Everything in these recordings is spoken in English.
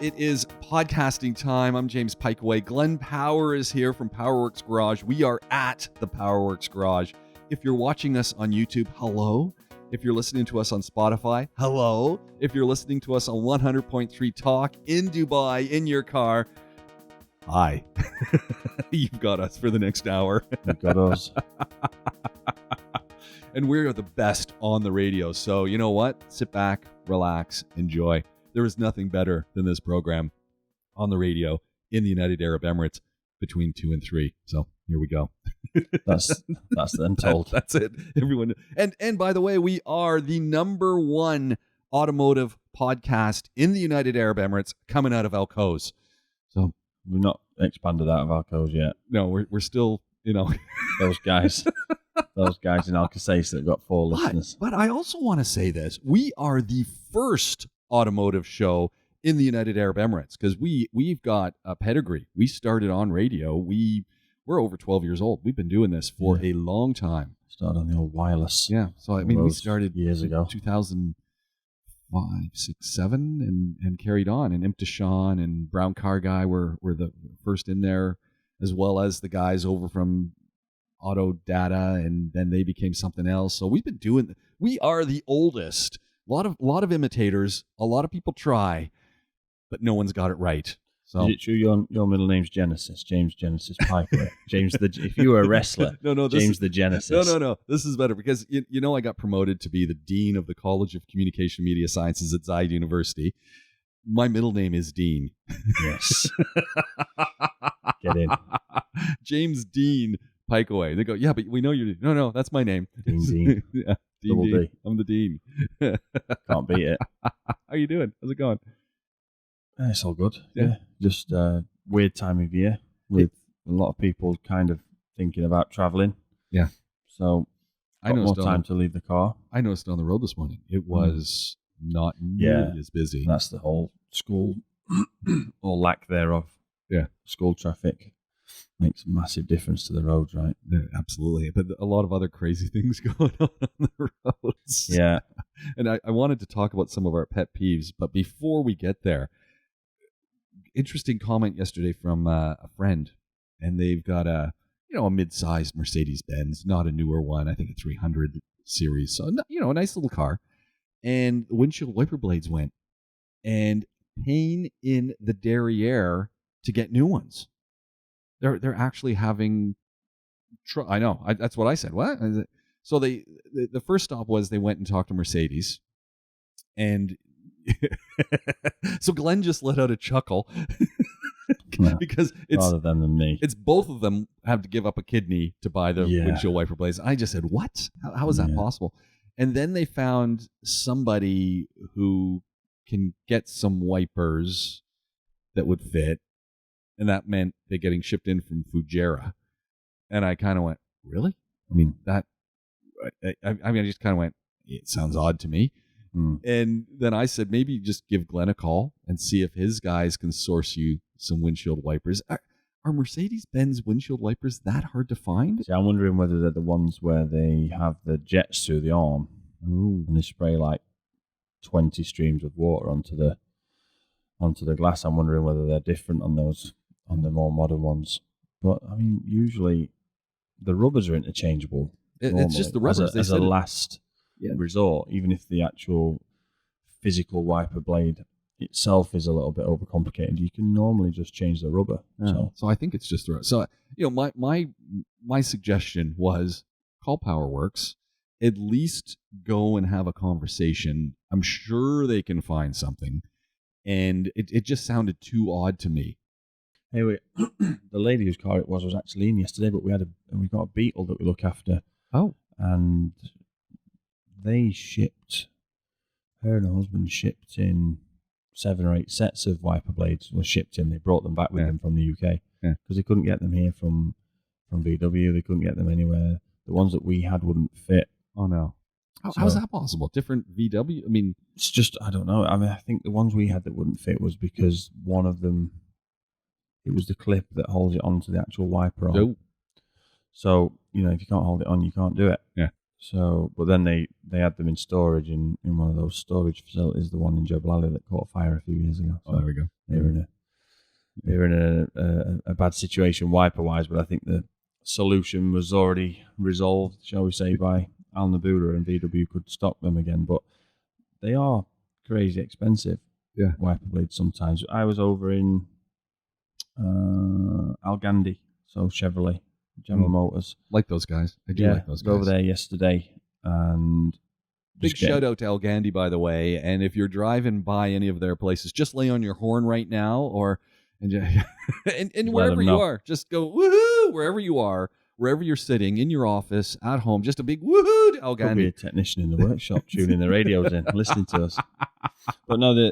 It is podcasting time. I'm James Piecowye. Glenn Power is here from Powerworks Garage. We are at the Powerworks Garage. If you're watching us on YouTube, hello. If you're listening to us on Spotify, hello. If you're listening to us on 100.3 Talk in Dubai, in your car, hi. You've got us for the next hour. You've got us. And we're the best on the radio. So you know what? Sit back, relax, enjoy. There is nothing better than this program on the radio in the United Arab Emirates between 2 and 3. So here we go. That's them told. That's it. Everyone. And by the way, we are the #1 automotive podcast in the United Arab Emirates coming out of Al Quoz. So we've not expanded out of Al Quoz yet. No, we're still, those guys in Al Qusais that have got 4 listeners. But I also want to say this. We are the first automotive show in the United Arab Emirates because we've got a pedigree. We started on radio. We're over 12 years old. We've been doing this for a long time. Started on the old wireless. Yeah. So, we started years ago. 2005, 6, 7, and carried on. And Imtishan and Brown Car Guy were the first in there, as well as the guys over from Auto Data, and then they became something else. So we've been doing, we are the oldest. A lot of imitators. A lot of people try, but no one's got it right. So, is it true your middle name's Genesis? James Genesis Piper. If you were a wrestler, James the Genesis. No. This is better because I got promoted to be the dean of the College of Communication Media Sciences at Zayed University. My middle name is Dean. Yes. Get in. James Dean Piecowye. They go, yeah, but we know you're. No, that's my name. Dean. Yeah, Dean. D. I'm the dean. Can't beat it. How you doing? How's it going? It's all good. Yeah. Just weird time of year with a lot of people kind of thinking about traveling. Yeah. So I know more time to leave the car. I noticed on the road this morning. It was not nearly as busy. That's the whole school or lack thereof. Yeah. School traffic makes a massive difference to the roads, right? Yeah, absolutely. But a lot of other crazy things going on the roads. Yeah. And I wanted to talk about some of our pet peeves, but before we get there, interesting comment yesterday from a friend, and they've got a mid-sized Mercedes Benz, not a newer one. I think a 300 series, so a nice little car. And the windshield wiper blades went, and pain in the derriere to get new ones. They're actually having. I know. That's what I said. What? So the first stop was they went and talked to Mercedes, and so Glenn just let out a chuckle because it's rather than me. It's both of them have to give up a kidney to buy the windshield wiper blades. I just said, what? How is that possible? And then they found somebody who can get some wipers that would fit, and that meant they're getting shipped in from Fujairah. And I kind of went, really? I mean, I just kind of went, it sounds odd to me. And then I said, maybe just give Glenn a call and see if his guys can source you some windshield wipers. Are Mercedes Benz windshield wipers that hard to find? See, I'm wondering whether they're the ones where they have the jets through the arm and they spray like 20 streams of water onto the glass. I'm wondering whether they're different on the more modern ones. But I mean, usually the rubbers are interchangeable. It's just the rubbers as a last resort, even if the actual physical wiper blade itself is a little bit overcomplicated, you can normally just change the rubber. Yeah. So I think it's just the rubber. So my suggestion was call Powerworks, at least go and have a conversation. I'm sure they can find something, and it just sounded too odd to me. Anyway, the lady whose car it was actually in yesterday, but we got a Beetle that we look after. Oh, and they shipped. Her and her husband shipped in 7 or 8 sets of wiper blades. Were shipped in. They brought them back with them from the UK because they couldn't get them here from VW. They couldn't get them anywhere. The ones that we had wouldn't fit. Oh no! How's that possible? Different VW? I mean, it's just I don't know. I mean, I think the ones we had that wouldn't fit was because one of them, it was the clip that holds it onto the actual wiper on. Oh. So if you can't hold it on, you can't do it. Yeah. So, but then they had them in storage in one of those storage facilities, the one in Jebel Ali that caught fire a few years ago. So, there we go. They're in a bad situation wiper wise, but I think the solution was already resolved, shall we say, by Al Nabuda, and VW could stock them again. But they are crazy expensive. Yeah, wiper blades sometimes. I was over in Al Gandhi, so Chevrolet, General Motors. Like those guys. I do like those guys. Over there yesterday, and big shout out to Al Gandhi, by the way. And if you're driving by any of their places, just lay on your horn right now, and wherever you are, just go woohoo wherever you are, wherever you're sitting, in your office, at home, just a big woohoo to Al Gandhi. Could be a technician in the workshop tuning the radios in, listening to us. But no,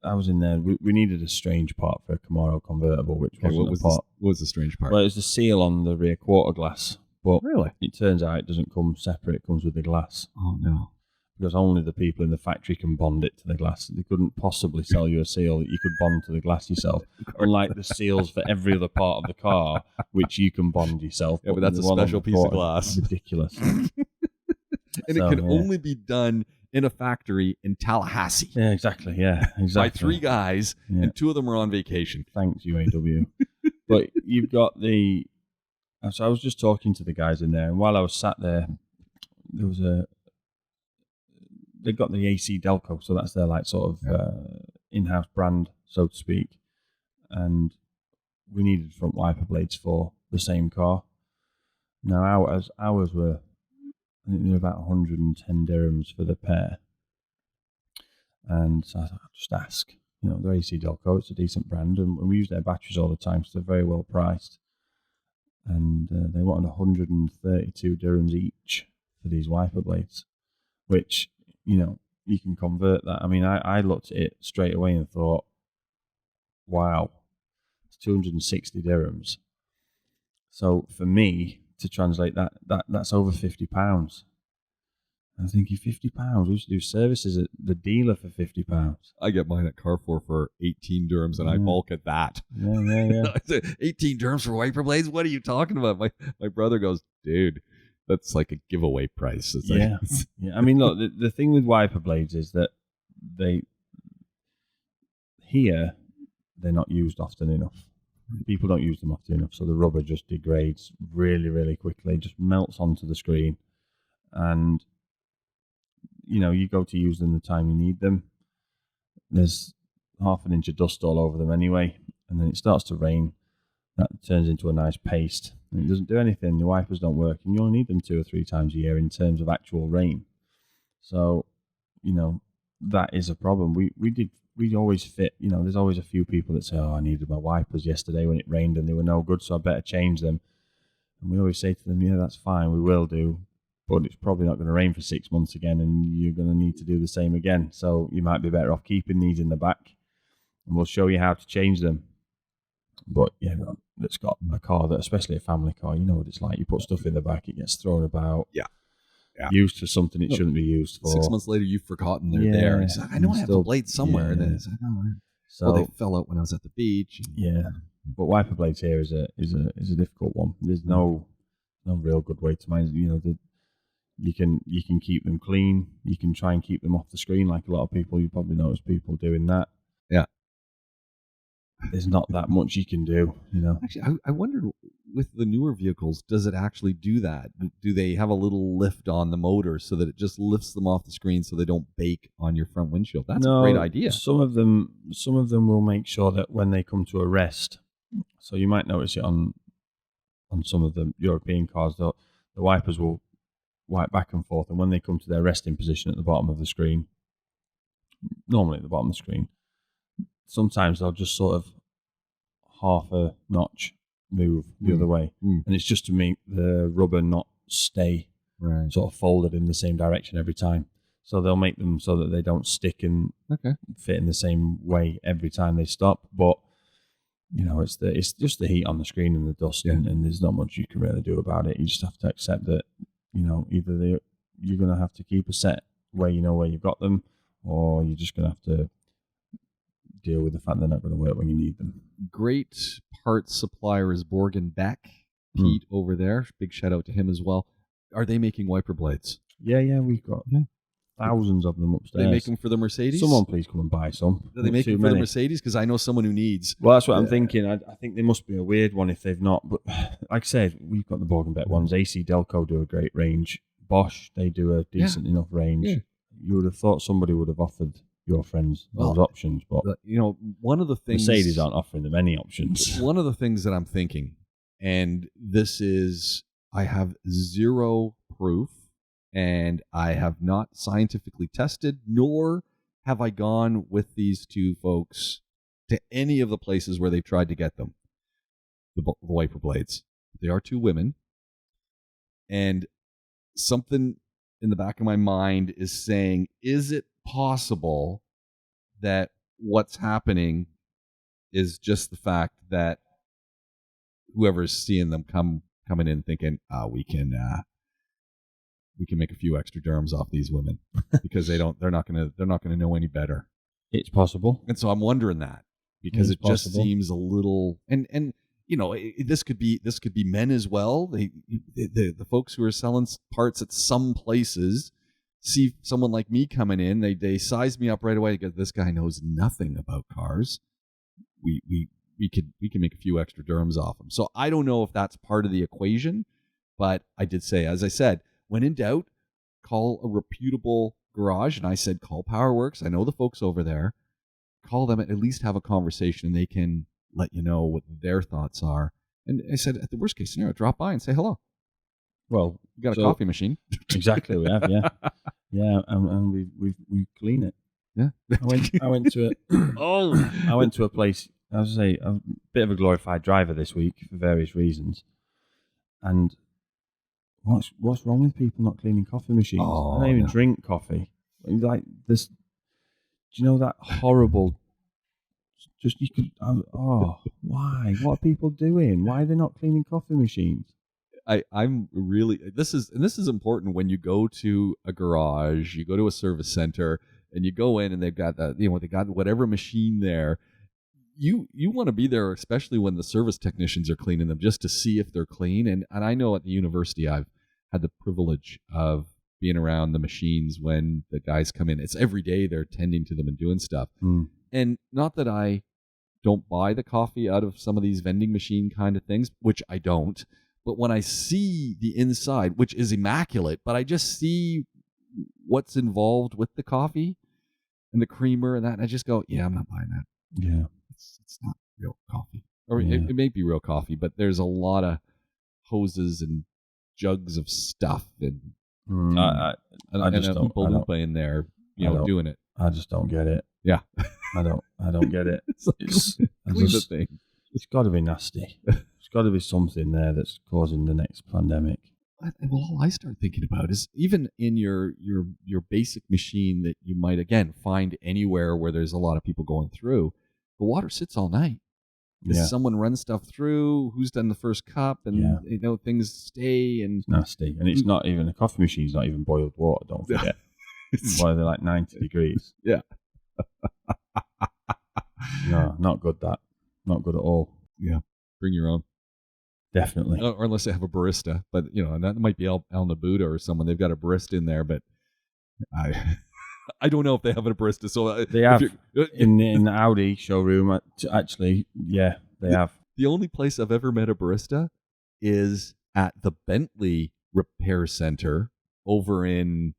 I was in there. We needed a strange part for a Camaro convertible, which wasn't a part. What was the strange part? Well, it was the seal on the rear quarter glass. But really, it turns out it doesn't come separate. It comes with the glass. Oh no! Because only the people in the factory can bond it to the glass. They couldn't possibly sell you a seal that you could bond to the glass yourself. Unlike the seals for every other part of the car, which you can bond yourself. Yeah, but that's a special piece of glass. Ridiculous. And it can only be done in a factory in Tallahassee. Yeah, exactly. Yeah, exactly. By 3 guys, and 2 of them are on vacation. Thanks, UAW. But you've got the... So I was just talking to the guys in there, and while I was sat there, there was they've got the AC Delco, so that's their like sort of in-house brand, so to speak. And we needed front wiper blades for the same car. Now ours were, I think they were about 110 dirhams for the pair. And so I thought, I'll just ask. They're AC Delco, it's a decent brand, and we use their batteries all the time, so they're very well priced. And they wanted 132 dirhams each for these wiper blades, which, you can convert that. I mean, I looked at it straight away and thought, wow, it's 260 dirhams. So for me to translate that's over £50. I'm thinking £50. We used to do services at the dealer for £50. I get mine at Carrefour for 18 dirhams, and I balk at that. Yeah. 18 dirhams for wiper blades? What are you talking about? My brother goes, dude, that's like a giveaway price. It's yeah. I mean, look, the thing with wiper blades is that they're not used often enough. People don't use them often enough, so the rubber just degrades really, really quickly, just melts onto the screen. And you go to use them the time you need them. There's half an inch of dust all over them anyway, and then it starts to rain. That turns into a nice paste, and it doesn't do anything. The wipers don't work, and you only need them 2 or 3 times a year in terms of actual rain. So, that is a problem. We always fit. There's always a few people that say, "Oh, I needed my wipers yesterday when it rained and they were no good, so I better change them." And we always say to them, "Yeah, that's fine. We will do." But it's probably not going to rain for 6 months again, and you're going to need to do the same again. So you might be better off keeping these in the back, and we'll show you how to change them. But yeah, that's got a car that, especially a family car, you know what it's like. You put stuff in the back, it gets thrown about. Yeah. Used for something it shouldn't be used for. 6 months later, you've forgotten they're there. It's like, I know I have the blade somewhere. And then it's like, oh, they fell out when I was at the beach. Yeah. But wiper blades here is a difficult one. There's no real good way to manage. You can keep them clean. You can try and keep them off the screen, like a lot of people. You probably notice people doing that. Yeah. There's not that much you can do, Actually, I wondered, with the newer vehicles, does it actually do that? Do they have a little lift on the motor so that it just lifts them off the screen so they don't bake on your front windshield? That's a great idea. Some of them will make sure that when they come to a rest, so you might notice it on some of the European cars, the wipers will wipe back and forth, and when they come to their resting position at the bottom of the screen, normally at the bottom of the screen, sometimes they'll just sort of half a notch move the other way, and it's just to make the rubber not stay sort of folded in the same direction every time. So they'll make them so that they don't stick and fit in the same way every time they stop. But it's just the heat on the screen and the dust, and there's not much you can really do about it. You just have to accept that either you're going to have to keep a set where where you've got them, or you're just going to have to deal with the fact they're not going to work when you need them. Great parts supplier is Borg & Beck. Pete over there. Big shout out to him as well. Are they making wiper blades? Yeah, we've got. Yeah. thousands of them upstairs. They make them for the Mercedes? Someone please come and buy some. Do they make them for the Mercedes? Because I know someone who needs. Well, that's what I'm thinking. I think there must be a weird one if they've not. But like I said, we've got the Borgenbeck ones. AC Delco do a great range. Bosch, they do a decent enough range. Yeah. You would have thought somebody would have offered your friends those options, but one of the things Mercedes aren't offering them any options. One of the things that I'm thinking, and this is, I have zero proof, and I have not scientifically tested, nor have I gone with these two folks to any of the places where they've tried to get them, the wiper blades. They are two women, and something in the back of my mind is saying, is it possible that what's happening is just the fact that whoever's seeing them coming in thinking, we can make a few extra dirhams off these women because they're not gonna know any better. It's possible, and so I'm wondering that because it just seems a little and this could be men as well. The folks who are selling parts at some places see someone like me coming in, they size me up right away because this guy knows nothing about cars. We can make a few extra dirhams off him. So I don't know if that's part of the equation, but I did say, as I said, when in doubt, call a reputable garage. And I said, call Powerworks. I know the folks over there. Call them, at least have a conversation, and they can let you know what their thoughts are. And I said, at the worst case scenario, drop by and say hello. Well, we got a coffee machine. Exactly, we have, yeah. Yeah, and we clean it. Yeah. I went to a place, I was a bit of a glorified driver this week for various reasons. And what's wrong with people not cleaning coffee machines? I don't even drink coffee. Like this, do you know that horrible? Just you could. Why? What are people doing? Why are they not cleaning coffee machines? I'm really. This is important when you go to a garage, you go to a service center, and you go in and they've got that. They got whatever machine there. You want to be there, especially when the service technicians are cleaning them, just to see if they're clean. And I know at the university I've had the privilege of being around the machines when the guys come in. It's every day they're tending to them and doing stuff. And not that I don't buy the coffee out of some of these vending machine kind of things, which I don't. But when I see the inside, which is immaculate, but I just see what's involved with the coffee and the creamer and that, and I just go, yeah, I'm not buying that. Yeah. It's not real coffee. Or it may be real coffee, but there's a lot of hoses and jugs of stuff and a Oompa Loompa in there, doing it. I just don't get it. Yeah. I don't get it. It's got to be nasty. There's got to be something there that's causing the next pandemic. Well, all I start thinking about is even in your basic machine that you might, again, find anywhere where there's a lot of people going through, the water sits all night. Does someone run stuff through? Who's done the first cup? And things stay. And it's nasty. And it's not even, a coffee machine's not even boiled water, don't forget. Why they're like 90 degrees. Yeah. No, not good that. Not good at all. Yeah. Bring your own. Definitely. Or unless they have a barista. But, and that might be Al Nabuda or someone. They've got a barista in there, but I don't know if they have a barista. So they have in the Audi showroom. Actually, yeah, they have. The only place I've ever met a barista is at the Bentley Repair Center over in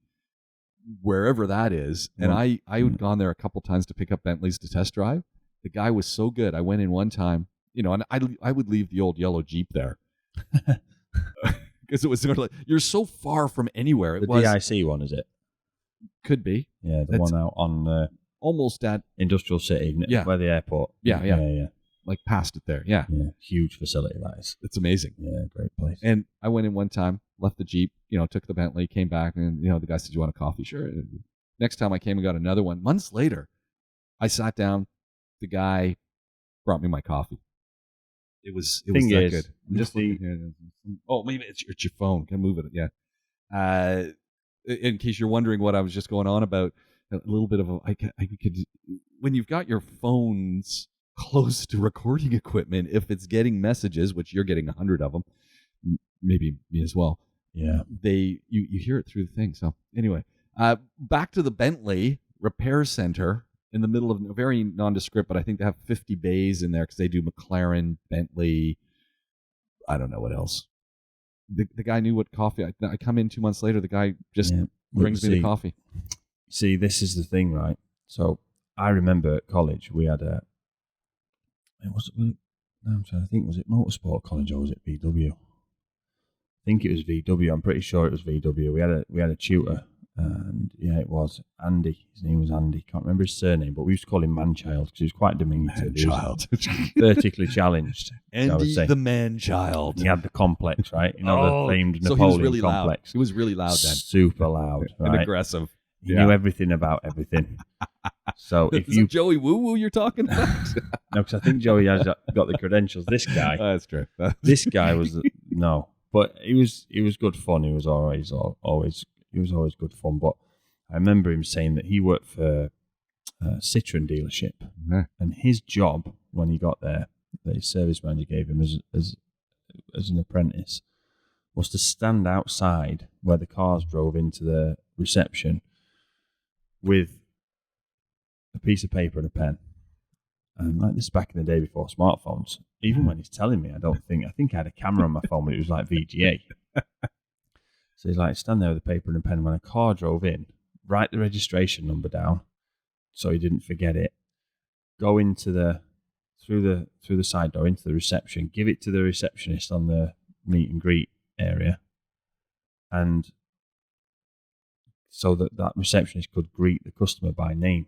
wherever that is. And I had gone there a couple times to pick up Bentleys to test drive. The guy was so good. I went in one time, and I would leave the old yellow Jeep there. Because it was sort of like, you're so far from anywhere. The DIC one, is it? Could be. Yeah, the one out on almost at Industrial City, by the airport. Yeah. Like past it there. Yeah. Huge facility that is. It's amazing. Yeah, great place. And I went in one time, left the Jeep, took the Bentley, came back, and the guy said, "You want a coffee?" Sure. Next time I came and got another one. Months later, I sat down. The guy brought me my coffee. It was that good. I'm just maybe it's your phone. Can move it? Yeah. In case you're wondering what I was just going on about, a little bit of when you've got your phones close to recording equipment, if it's getting messages, which you're getting 100 of them, maybe me as well. Yeah. You hear it through the thing. So anyway, Back to the Bentley repair center in the middle of a very nondescript, but I think they have 50 bays in there because they do McLaren, Bentley. I don't know what else. The guy knew what coffee. I come in 2 months later. The guy just brings me the coffee. See, this is the thing, right? So I remember at college we had a. I'm trying to think. Was it Motorsport College or was it VW? I think it was VW. I'm pretty sure it was VW. We had a tutor, and it was Andy. His name was Andy. Can't remember his surname, but we used to call him Man-Child because he was quite diminutive. Man-Child. Vertically challenged. Andy the Man-Child. He had the complex, right? The famed Napoleon he was really complex. Loud. He was really loud then. Super loud, right? And aggressive. He knew everything about everything. So if Is it Joey Woo-Woo you're talking about? No, because I think Joey has got the credentials. This guy. That's true. This guy was no, but he was good fun. He was always good fun. But I remember him saying that he worked for a Citroen dealership, and his job when he got there, that his service manager gave him as an apprentice, was to stand outside where the cars drove into the reception with a piece of paper and a pen. And like this is back in the day before smartphones. Even when he's telling me, I think I had a camera on my phone, but it was like VGA. So he's like, stand there with a paper and a pen. When a car drove in, write the registration number down so he didn't forget it. Go into through the side door into the reception. Give it to the receptionist on the meet and greet area, and so that receptionist could greet the customer by name.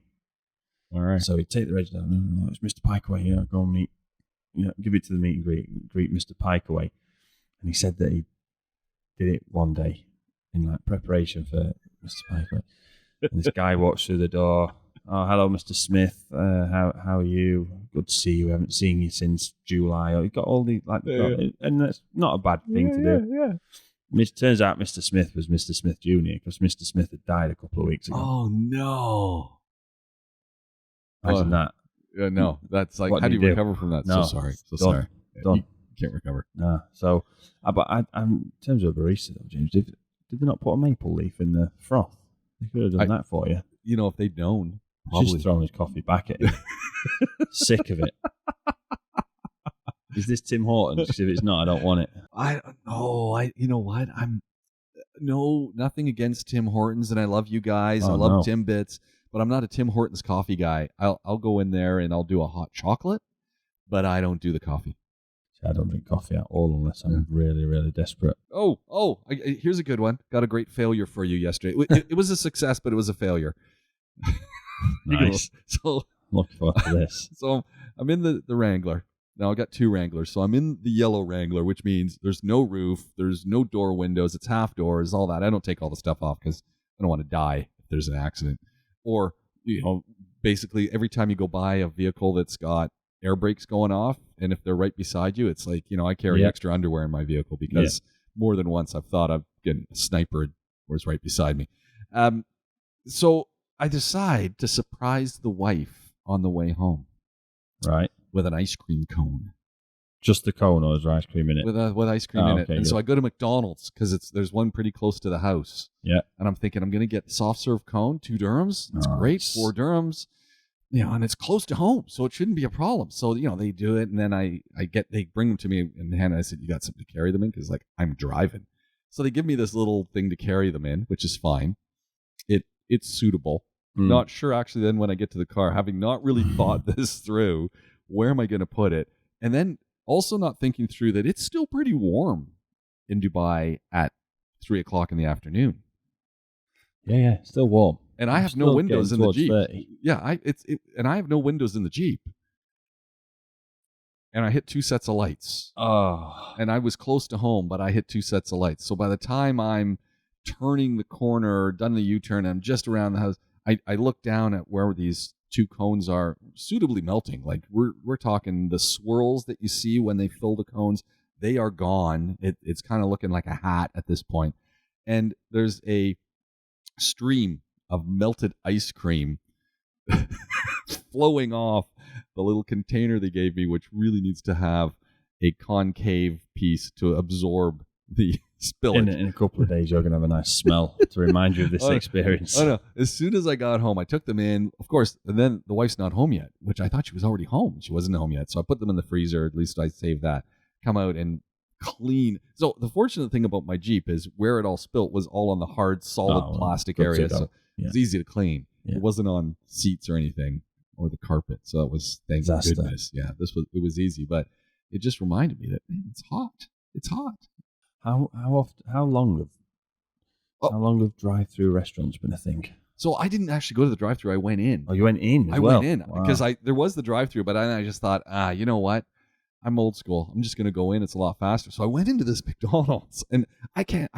All right. So he'd take the reg down. No, it's Mr. Piecowye. Yeah, go and meet. Give it to the meet and greet Mr. Piecowye. And he said that he did it one day in like preparation for Mr. Piecowye. And this guy walks through the door. Oh, hello, Mr. Smith. How are you? Good to see you. We haven't seen you since July. Oh, you got all the and that's not a bad thing to do. Yeah. Turns out Mr. Smith was Mr. Smith Jr. because Mr. Smith had died a couple of weeks ago. Oh no! Imagine that. No, that's like, what how do you do? recover from that? No, so sorry. done. You can't recover. No. So, but in terms of a barista, though, James, did they not put a maple leaf in the froth? They could have done that for you. If they'd known, probably. Just throwing his coffee back at him. Sick of it. Is this Tim Hortons? Because if it's not, I don't want it. You know what? Nothing against Tim Hortons, and I love you guys. I love Timbits, but I'm not a Tim Hortons coffee guy. I'll go in there and I'll do a hot chocolate, but I don't do the coffee. I don't drink coffee at all unless I'm really, really desperate. Here's a good one. Got a great failure for you yesterday. It was a success, but it was a failure. Nice. So looking forward to this. So I'm in the Wrangler. Now I got two Wranglers. So I'm in the yellow Wrangler, which means there's no roof, there's no door windows, it's half doors, all that. I don't take all the stuff off because I don't want to die if there's an accident. Or, basically every time you go by a vehicle that's got air brakes going off, and if they're right beside you, it's like, I carry extra underwear in my vehicle because more than once I've thought I've getting sniped or it's right beside me. So I decide to surprise the wife on the way home. Right. With an ice cream cone. Just the cone, or is there ice cream in it? With ice cream in it. And so I go to McDonald's because there's one pretty close to the house. Yeah. And I'm thinking I'm going to get the soft serve cone, 2 dirhams. That's great, 4 dirhams. And it's close to home, so it shouldn't be a problem. So, they do it, and then they bring them to me in hand, and I said, you got something to carry them in? Because, I'm driving. So they give me this little thing to carry them in, which is fine. It's suitable. Not sure, actually, then when I get to the car, having not really thought this through, where am I going to put it? And then also not thinking through that it's still pretty warm in Dubai at 3 o'clock in the afternoon. Yeah, still warm. And I have no windows in the Jeep. 30. Yeah, and I have no windows in the Jeep. And I hit 2 sets of lights. Oh. And I was close to home, but I hit 2 sets of lights. So by the time I'm turning the corner, done the U-turn, I'm just around the house, I look down at where these 2 cones are suitably melting. Like we're talking the swirls that you see when they fill the cones, they are gone. It's kind of looking like a hat at this point. And there's a stream of melted ice cream flowing off the little container they gave me, which really needs to have a concave piece to absorb the spill In it. a couple of days, you're going to have a nice smell to remind you of this experience. Oh, no. As soon as I got home, I took them in. Of course, and then the wife's not home yet, which I thought she was already home. She wasn't home yet. So I put them in the freezer. At least I saved that. Come out and clean. So the fortunate thing about my Jeep is where it all spilt was all on the hard, solid plastic area. So it's easy to clean. Yeah. It wasn't on seats or anything or the carpet. So it was, thank goodness. Yeah, it was easy. But it just reminded me that, man, it's hot. It's hot. How long have drive-through restaurants been a thing? So I didn't actually go to the drive-through. I went in. Oh, you went in? I went in because there was the drive-through, but I just thought, you know what? I'm old school. I'm just going to go in. It's a lot faster. So I went into this McDonald's, and I can't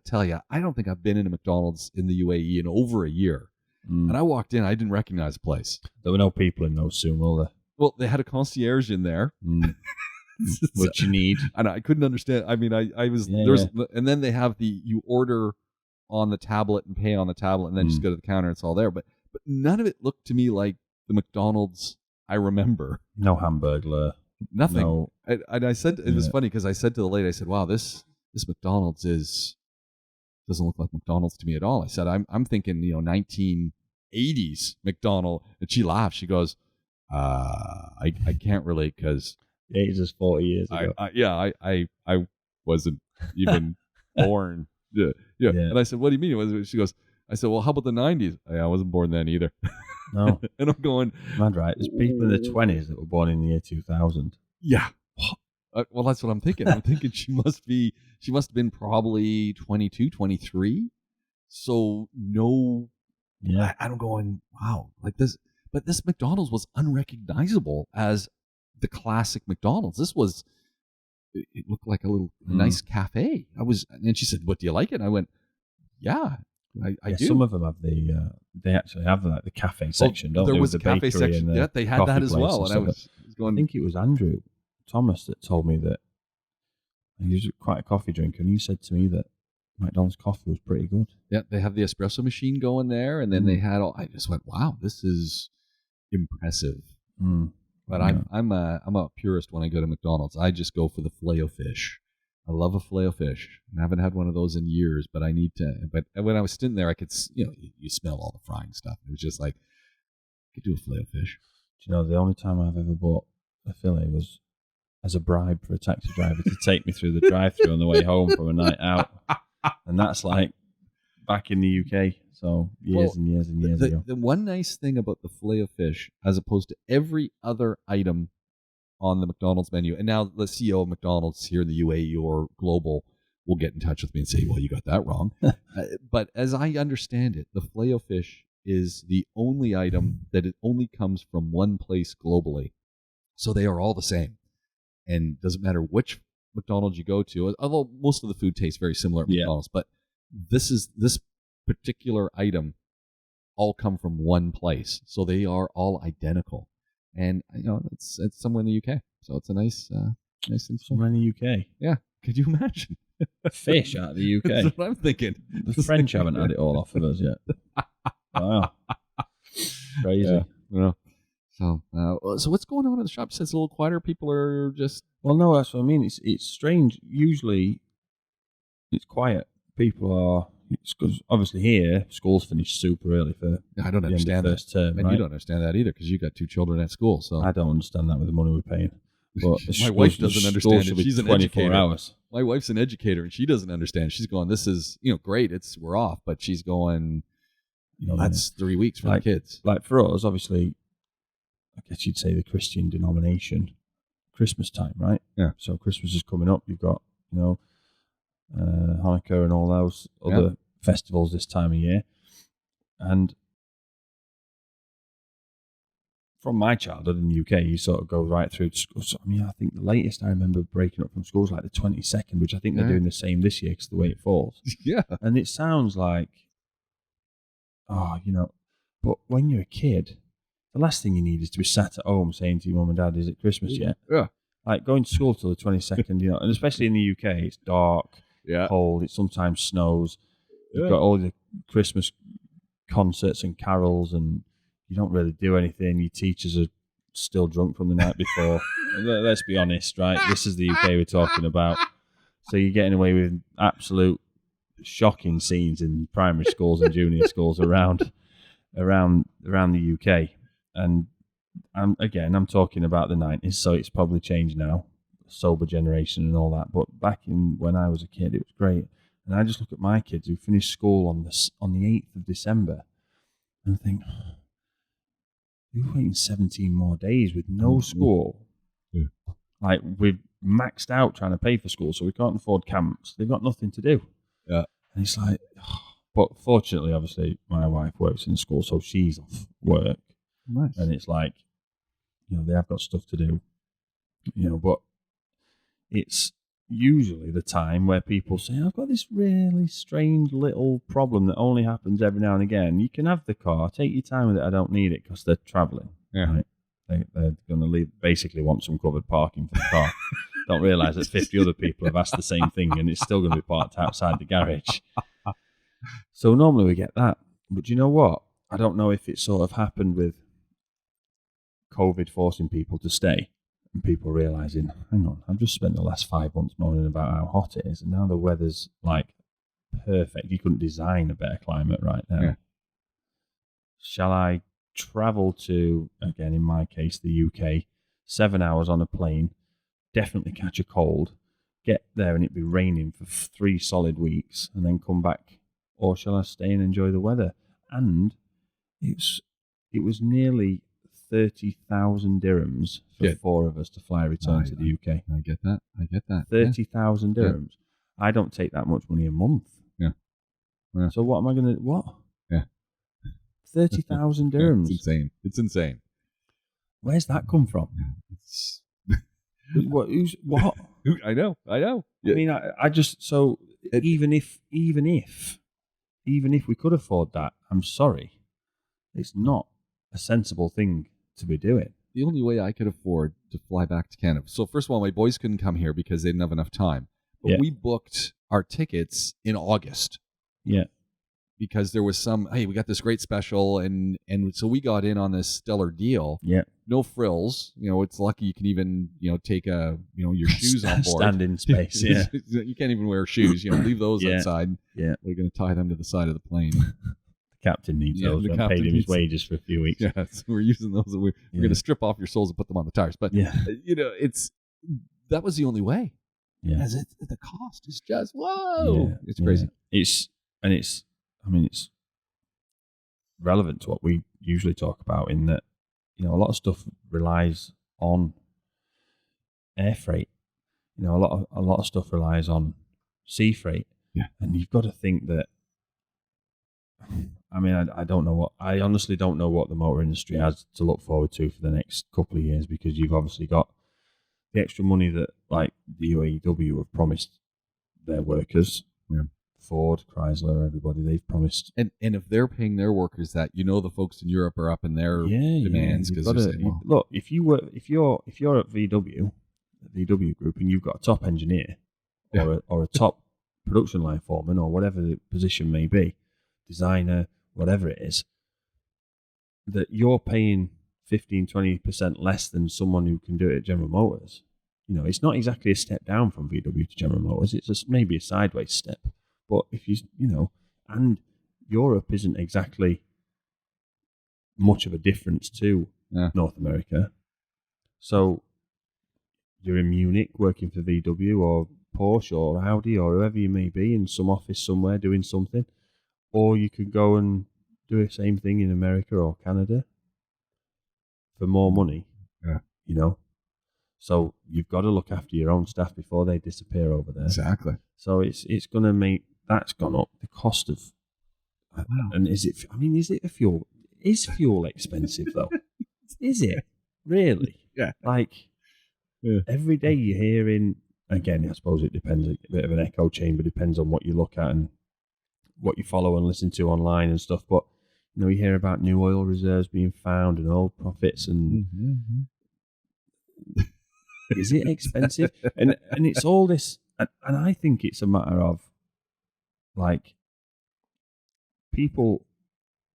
tell you. I don't think I've been in a McDonald's in the UAE in over a year. And I walked in. I didn't recognize the place. There were no people in those soon, were there? Well, they had a concierge in there. What you need. And I couldn't understand. I mean, I was and then they have you order on the tablet and pay on the tablet, and then just go to the counter. It's all there. But none of it looked to me like the McDonald's I remember. No Hamburglar. Nothing. No. And I said it was funny because I said to the lady, I said, "Wow, this McDonald's doesn't look like McDonald's to me at all." I said, "I'm thinking 1980s McDonald's," and she laughed. She goes, "I can't relate because." The age is 40 years ago. I wasn't even born. Yeah. And I said, "What do you mean?" She goes, I said, "Well, how about the 90s?" I wasn't born then either. No. And I'm going, mad, right? There's people in the 20s that were born in the year 2000. Yeah. Well, that's what I'm thinking. I'm thinking she must have been probably 22, 23. So no. Yeah. I'm going, wow, like this. But this McDonald's was unrecognizable as the classic McDonald's. It looked like a little nice cafe. And she said, "What, do you like it?" And I went, "Yeah, I do." Some of them have they actually have the cafe section, don't they? There was a cafe section. Yeah, they had that as well. And I was going, I think it was Andrew Thomas that told me that he was quite a coffee drinker, and he said to me that McDonald's coffee was pretty good. Yeah, they have the espresso machine going there, and then they had I just went, wow, this is impressive. But I'm a purist when I go to McDonald's. I just go for the filet-o-fish. I love a filet-o-fish. I haven't had one of those in years, but I need to. But when I was sitting there, I could, you smell all the frying stuff. It was just like, I could do a filet-o-fish. Do you know, the only time I've ever bought a fillet was as a bribe for a taxi driver to take me through the drive-thru on the way home from a night out. And that's like back in the UK. So years and years and years ago. The one nice thing about the filet-o-fish, as opposed to every other item on the McDonald's menu, and now the CEO of McDonald's here in the UAE or global will get in touch with me and say, "Well, you got that wrong." But as I understand it, the filet-o-fish is the only item that it only comes from one place globally. So they are all the same. And doesn't matter which McDonald's you go to, although most of the food tastes very similar at McDonald's, but this particular item all come from one place, so they are all identical, and it's somewhere in the UK, so it's a nice thing. Somewhere in the UK, yeah. Could you imagine fish out of the UK? That's what I'm thinking. The French haven't had it all off of us yet. Wow, crazy. Yeah. So what's going on in the shop? Since it's a little quieter, people are just. Well, no, that's what I mean. It's strange. Usually, it's quiet. People are. Because obviously here, school's finished super early for I don't understand first term, and you don't understand that either because you got 2 children at school. So I don't understand that with the money we're paying. But my wife doesn't understand it. She's an 24 educator. Hours. My wife's an educator, and she doesn't understand. She's going, "This is great. We're off," but she's going, that's 3 weeks for the kids. Like for us, obviously, I guess you'd say the Christian denomination, Christmas time, right? Yeah. So Christmas is coming up. You've got Hanukkah and all those other festivals this time of year. And from my childhood in the UK, you sort of go right through to school. So, I think the latest I remember breaking up from school was like the 22nd, which I think they're doing the same this year because of the way it falls. Yeah. And it sounds like, but when you're a kid, the last thing you need is to be sat at home saying to your mum and dad, "Is it Christmas yet?" Yeah. Like going to school till the 22nd, and especially in the UK, it's dark, cold, it sometimes snows. You've got all the Christmas concerts and carols, and you don't really do anything. Your teachers are still drunk from the night before. Let's be honest, right? This is the UK we're talking about. So you're getting away with absolute shocking scenes in primary schools and junior schools around the UK. And I'm talking about the 90s, so it's probably changed now, sober generation and all that. But back in when I was a kid, it was great. And I just look at my kids who finished school on the 8th of December and think, you're waiting 17 more days with no school. Yeah. Like, we've maxed out trying to pay for school, so we can't afford camps. They've got nothing to do. Yeah. And it's like, but fortunately, obviously, my wife works in school, so she's off work. Nice. And it's like, they have got stuff to do, but it's usually the time where people say, I've got this really strange little problem that only happens every now and again. You can have the car, take your time with it. I don't need it because they're traveling. Yeah. Right? They're going to basically want some covered parking for the car. Don't realise that 50 other people have asked the same thing and it's still going to be parked outside the garage. So normally we get that. But you know what? I don't know if it sort of happened with COVID forcing people to stay and people realising, hang on, I've just spent the last 5 months moaning about how hot it is and now the weather's like perfect. You couldn't design a better climate right now. Yeah. Shall I travel to, again, in my case, the UK, 7 hours on a plane, definitely catch a cold, get there and it be raining for 3 solid weeks and then come back? Or shall I stay and enjoy the weather? And it was nearly 30,000 dirhams for 4 of us to fly return to the UK. I get that. 30,000 dirhams. I don't take that much money a month. Yeah. So what am I going to, what? Yeah. 30,000 dirhams. It's insane. Where's that come from? It's... what? I know. Yeah. I mean, I just, so even if we could afford that, I'm sorry, it's not a sensible thing to be doing. The only way I could afford to fly back to Canada. So first of all, my boys couldn't come here because they didn't have enough time. But we booked our tickets in August. Yeah. Because there was we got this great special, and so we got in on this stellar deal. Yeah. No frills. It's lucky you can even, take your shoes on board. Stand in space, yeah. You can't even wear shoes. Leave those outside. Yeah. We're going to tie them to the side of the plane. The captain needs those. We paid him his wages for a few weeks. Yeah, so we're using those. We're going to strip off your soles and put them on the tires. But, that was the only way. Yeah. As the cost is just, whoa. Yeah. It's crazy. It's relevant to what we usually talk about in that, a lot of stuff relies on air freight. A lot of stuff relies on sea freight. Yeah. And you've got to think that, I honestly don't know what the motor industry has to look forward to for the next couple of years, because you've obviously got the extra money that, like, the UAW have promised their workers. Yeah. Ford, Chrysler, everybody, they've promised. And if they're paying their workers that, the folks in Europe are up in their demands. Look, if you're at VW Group, and you've got a top engineer or a top production line foreman or whatever the position may be, designer, whatever it is, that you're paying 15-20% less than someone who can do it at General Motors. It's not exactly a step down from VW to General Motors. It's just maybe a sideways step. But if and Europe isn't exactly much of a difference to North America. So you're in Munich working for VW or Porsche or Audi or whoever you may be in some office somewhere doing something, or you could go and do the same thing in America or Canada for more money. Yeah. So you've got to look after your own staff before they disappear over there. Exactly. So it's going to make that's gone up. The cost of, and is it a fuel? Is fuel expensive though? Is it really? Yeah. Every day you're hearing. Again, I suppose it depends. A bit of an echo chamber, depends on what you look at and what you follow and listen to online and stuff. But you hear about new oil reserves being found and oil profits and. Is it expensive? and it's all this, and I think it's a matter of, like, people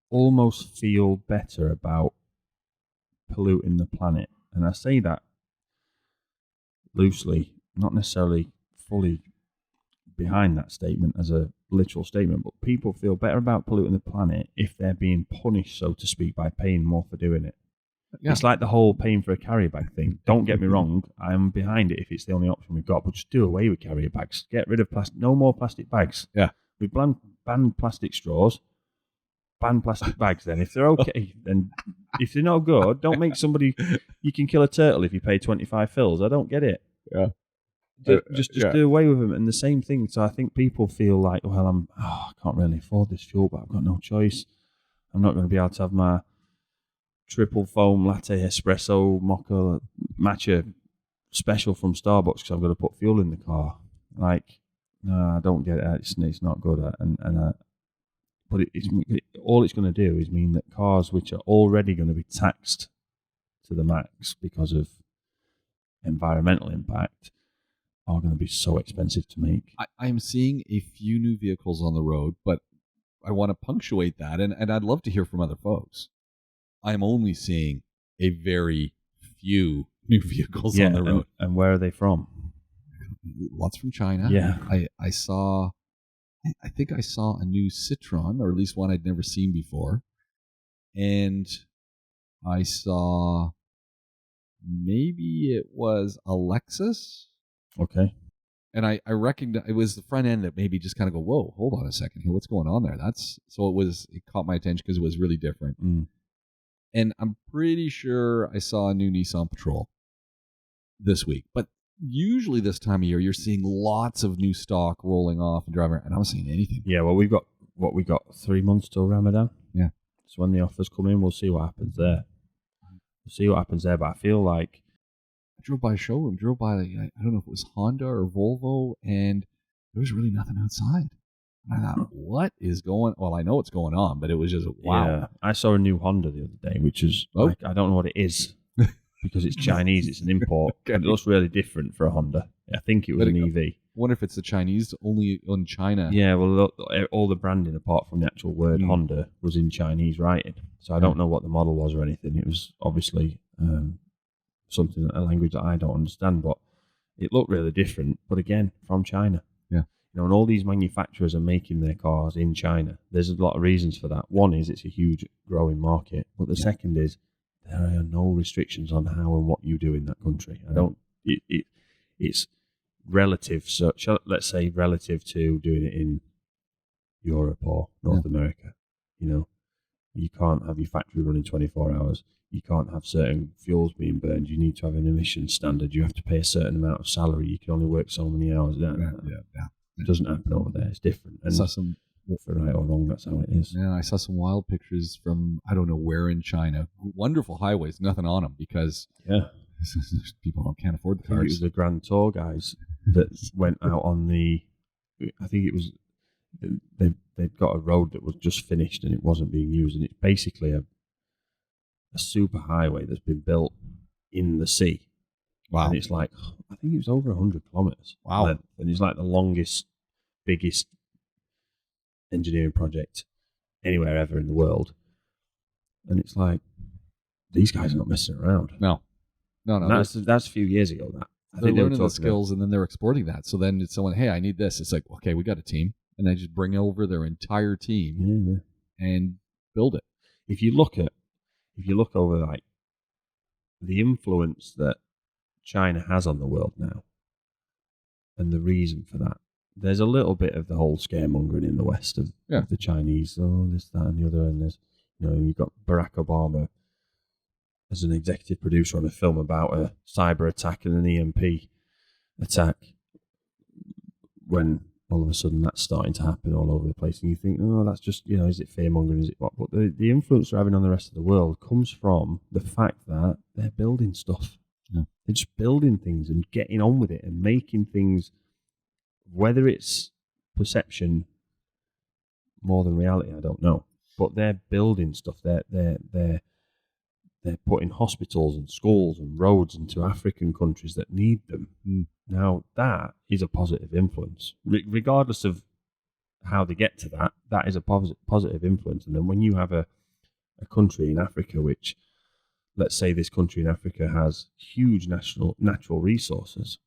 almost feel better about polluting the planet. And I say that loosely, not necessarily fully behind that statement as a literal statement, but people feel better about polluting the planet if they're being punished, so to speak, by paying more for doing it. Yeah. It's like the whole paying for a carrier bag thing. Don't get me wrong, I'm behind it if it's the only option we've got, but just do away with carrier bags. Get rid of plastic. No more plastic bags. Yeah. We ban plastic straws, ban plastic bags then. If they're okay, then if they're not good, don't make somebody... You can kill a turtle if you pay 25 fills. I don't get it. Yeah. Just do away with them. And the same thing, so I think people feel like, well, I can't really afford this fuel, but I've got no choice. I'm not going to be able to have my triple foam latte espresso mocha matcha special from Starbucks because I've got to put fuel in the car. Like, no, I don't get it. It's not good. But all it's going to do is mean that cars which are already going to be taxed to the max because of environmental impact are going to be so expensive to make. I'm seeing a few new vehicles on the road, but I want to punctuate that, and I'd love to hear from other folks. I'm only seeing a very few new vehicles on the road. And where are they from? Lots from China. Yeah. I think I saw a new Citroen, or at least one I'd never seen before. And I saw maybe it was a Lexus. Okay. And I recognize it was the front end that maybe just kind of go, whoa, hold on a second here. What's going on there? It caught my attention because it was really different. Mm. And I'm pretty sure I saw a new Nissan Patrol this week. But usually this time of year, you're seeing lots of new stock rolling off and driving, and I wasn't seeing anything. Yeah, well, we got 3 months till Ramadan. Yeah. So when the offers come in, we'll see what happens there. But I feel like I drove by a showroom, I don't know if it was Honda or Volvo, and there was really nothing outside. And I thought, what is going on? Well, I know what's going on, but it was just, wow. Yeah. I saw a new Honda the other day, which is, I don't know what it is, because it's Chinese, it's an import. Okay. It looks really different for a Honda. I think it was an EV. I wonder if it's the Chinese, only in China. Yeah, well, all the branding, apart from the actual word Honda, was in Chinese writing. So I don't know what the model was or anything. It was obviously a language that I don't understand, but it looked really different. But again, from China. Yeah. And all these manufacturers are making their cars in China. There's a lot of reasons for that. One is it's a huge growing market, but the second is there are no restrictions on how and what you do in that country. It's relative. So let's say relative to doing it in Europe or North America. You can't have your factory running 24 hours. You can't have certain fuels being burned. You need to have an emissions standard. You have to pay a certain amount of salary. You can only work so many hours. It doesn't happen over there. It's different. And for right or wrong, that's how it is. Yeah, I saw some wild pictures from I don't know where in China. Wonderful highways, nothing on them because people can't afford the cars. I think it was the Grand Tour guys that went out on the. I think it was they'd got a road that was just finished and it wasn't being used, and it's basically a super highway that's been built in the sea. Wow. And it's like, I think it was over 100 kilometers. Wow. And it's like the longest, biggest engineering project anywhere ever in the world. And it's like, these guys are not messing around. No. That's a few years ago. They're learning the skills and then they're exporting that. So then it's someone, hey, I need this. It's like, okay, we got a team. And they just bring over their entire team and build it. If you look over like the influence that China has on the world now and the reason for that, there's a little bit of the whole scaremongering in the West of the Chinese, this, that, and the other. And there's, you've got Barack Obama as an executive producer on a film about a cyber attack and an EMP attack when all of a sudden that's starting to happen all over the place. And you think, that's just, is it fear-mongering, is it what? But the influence they're having on the rest of the world comes from the fact that they're building stuff. Yeah. They're just building things and getting on with it and making things, whether it's perception more than reality, I don't know. But they're building stuff. They're putting hospitals and schools and roads into African countries that need them. Now, that is a positive influence. Regardless of how they get to that, that is a positive influence. And then when you have a country in Africa, which, let's say this country in Africa has huge natural resources,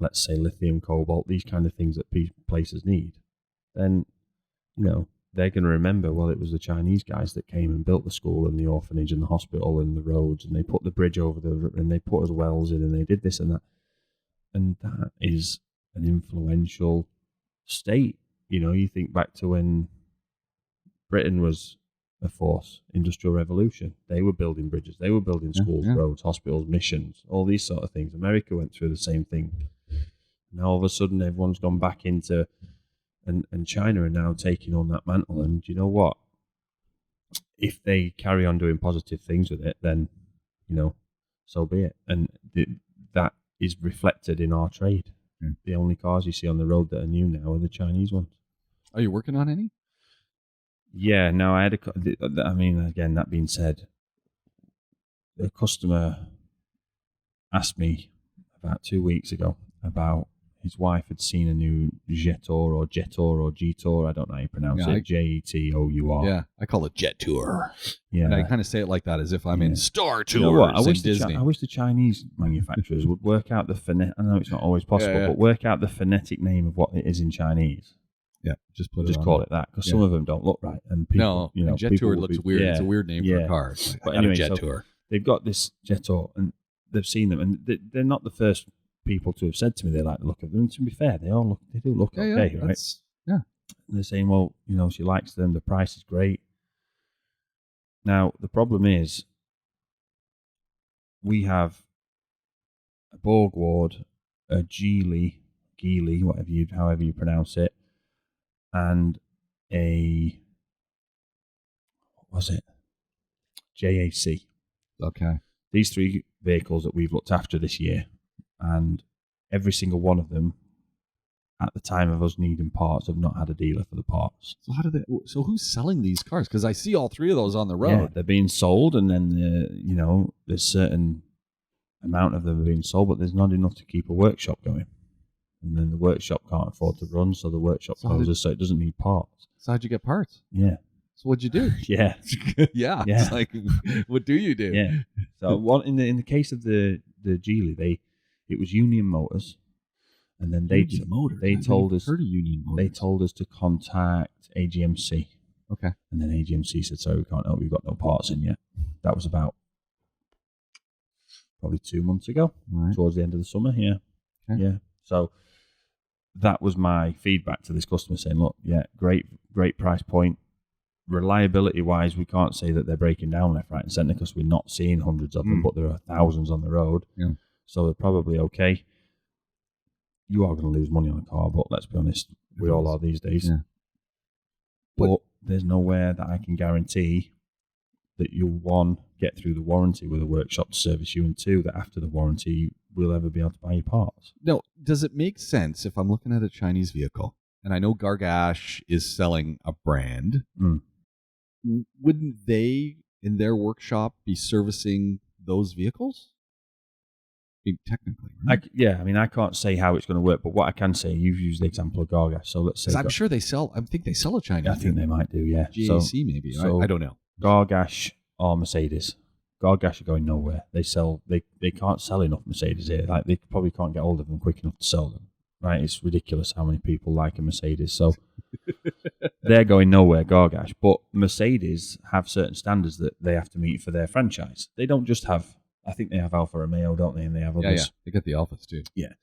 let's say lithium, cobalt, these kind of things that places need, then, they're going to remember, well, it was the Chinese guys that came and built the school and the orphanage and the hospital and the roads, and they put the bridge over and they put us wells in, and they did this and that. And that is an influential state. You think back to when Britain was a force, Industrial Revolution. They were building bridges. They were building schools, roads, hospitals, missions, all these sort of things. America went through the same thing. Now all of a sudden everyone's gone back into, and China are now taking on that mantle. And you know what? If they carry on doing positive things with it, then, so be it. And that is reflected in our trade. The only cars you see on the road that are new now are the Chinese ones. Are you working on any? Yeah, no, I had again, that being said, a customer asked me about 2 weeks ago about his wife had seen a new Jetor or Jetor, I don't know how you pronounce it, Jetour. Yeah, I call it Jet Tour. Yeah. And I kind of say it like that as if I'm in Star Tours I wish Disney. I wish the Chinese manufacturers would work out the I know it's not always possible, but work out the phonetic name of what it is in Chinese. Yeah, just call it that, because some of them don't look right, and people, Jet Tour looks weird. It's a weird name for a car. But anyway, Jet Tour. They've got this Jetor, and they've seen them, and they're not the first people to have said to me they like the look of them. And to be fair, they do look okay, right? Yeah. And they're saying, well, she likes them. The price is great. Now the problem is, we have a Borgward, a Geely, however you pronounce it, and a, what was it? JAC. Okay. These three vehicles that we've looked after this year, and every single one of them, at the time of us needing parts, have not had a dealer for the parts. So who's selling these cars? Because I see all three of those on the road. Yeah, they're being sold, and then there's certain amount of them are being sold, but there's not enough to keep a workshop going. And then the workshop can't afford to run, so the workshop closes, so it doesn't need parts. So how'd you get parts? Yeah. So what'd you do? Yeah. Yeah. It's like, what do you do? Yeah. So in the case of the Geely, it was Union Motors, and then they told us to contact AGMC. Okay. And then AGMC said, sorry, we can't help. We've got no parts in yet. That was about probably 2 months ago, towards the end of the summer. Yeah. Okay. Yeah. So that was my feedback to this customer, saying, look, yeah, great price point. Reliability-wise, we can't say that they're breaking down left, right, and centre, because we're not seeing hundreds of them, but there are thousands on the road. Yeah. So they're probably okay. You are going to lose money on a car, but let's be honest, we all are these days. Yeah. But there's nowhere that I can guarantee that you'll, one, get through the warranty with a workshop to service you, and two, that after the warranty, we'll ever be able to buy your parts. No, does it make sense if I'm looking at a Chinese vehicle, and I know Gargash is selling a brand, wouldn't they, in their workshop, be servicing those vehicles? Technically, right? I can't say how it's going to work, but what I can say, you've used the example of Gargash, so let's say... I'm sure they sell, I think they sell a Chinese. I think they might do, yeah. GAC maybe, I don't know. Gargash or Mercedes. Gargash are going nowhere. They can't sell enough Mercedes here. Like, they probably can't get hold of them quick enough to sell them. Right? It's ridiculous how many people like a Mercedes. So they're going nowhere, Gargash. But Mercedes have certain standards that they have to meet for their franchise. They don't just have, I think they have Alfa Romeo, don't they? And they have others. Yeah. They got the Alfas too. Yeah.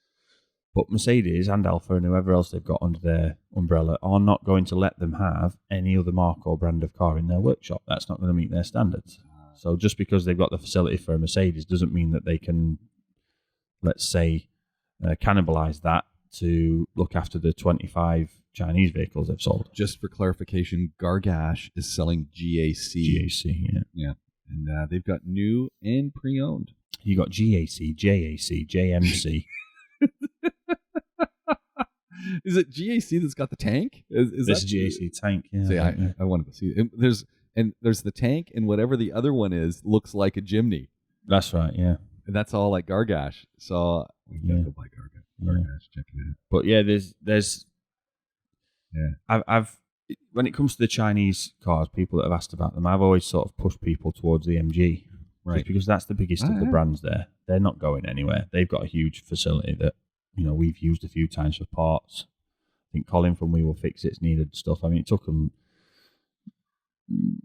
But Mercedes and Alfa and whoever else they've got under their umbrella are not going to let them have any other mark or brand of car in their workshop. That's not going to meet their standards. So just because they've got the facility for a Mercedes doesn't mean that they can, let's say, cannibalize that to look after the 25 Chinese vehicles they've sold. Just for clarification, Gargash is selling GAC. GAC, yeah. Yeah. And they've got new and pre-owned. You got GAC, JAC, JMC. Is it GAC that's got the tank? Is this that GAC tank? Yeah. See, I wanted to see it. There's the tank, and whatever the other one is looks like a Jimny. That's right, yeah. And that's all like Gargash. So we gotta go buy Gargash. Check it out. But yeah, there's I've when it comes to the Chinese cars, people that have asked about them, I've always sort of pushed people towards the MG, right? Just because that's the biggest of the brands there. They're not going anywhere. They've got a huge facility that we've used a few times for parts. I think Colin from We Will Fix It's needed stuff. I mean, it took him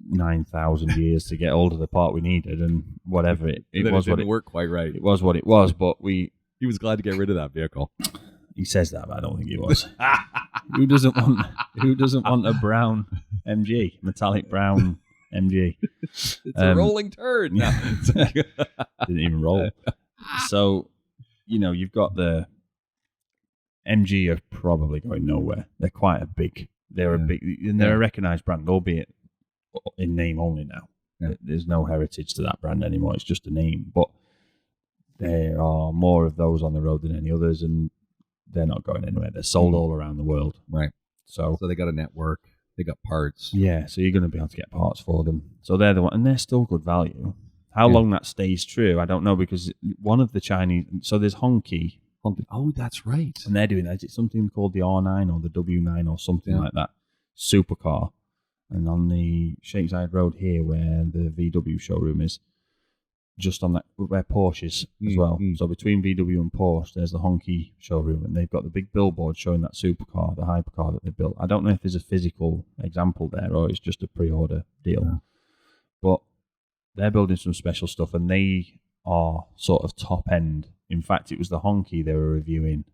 9,000 years to get hold of the part we needed, and whatever it was, didn't work quite right. It was what it was, but he was glad to get rid of that vehicle. He says that, but I don't think he was. Who doesn't want a brown MG, metallic brown MG? It's a rolling turd. Yeah. Didn't even roll. So, you've got the MG are probably going nowhere. They're quite a big. They're a recognised brand, albeit in name only now. Yeah. There's no heritage to that brand anymore. It's just a name. But there are more of those on the road than any others, and they're not going anywhere. They're sold all around the world. Right. So they got a network. They got parts. Yeah, so you're going to be able to get parts for them. So they're the one, and they're still good value. How long that stays true, I don't know, because one of the Chinese... So there's Honky. Oh, that's right. And they're doing that. Is it something called the R9 or the W9 or something like that? Supercar. And on the Shakeside Road here, where the VW showroom is, just on that, where Porsche is as well. So between VW and Porsche, there's the Honky showroom, and they've got the big billboard showing that supercar, the hypercar that they built. I don't know if there's a physical example there or it's just a pre-order deal. Yeah. But they're building some special stuff, and they are sort of top end. In fact, it was the Honky they were reviewing,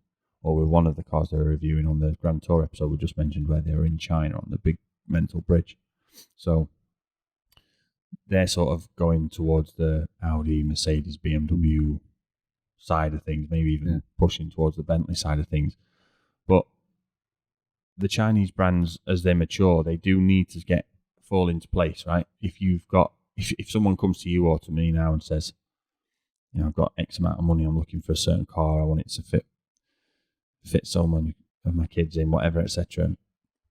or with one of the cars they were reviewing on the Grand Tour episode we just mentioned, where they were in China on the big mental bridge. So they're sort of going towards the Audi, Mercedes, BMW side of things, maybe even pushing towards the Bentley side of things. But the Chinese brands, as they mature, they do need to fall into place, right? If someone comes to you or to me now and says, I've got X amount of money, I'm looking for a certain car, I want it to fit so many of my kids in, whatever, etc.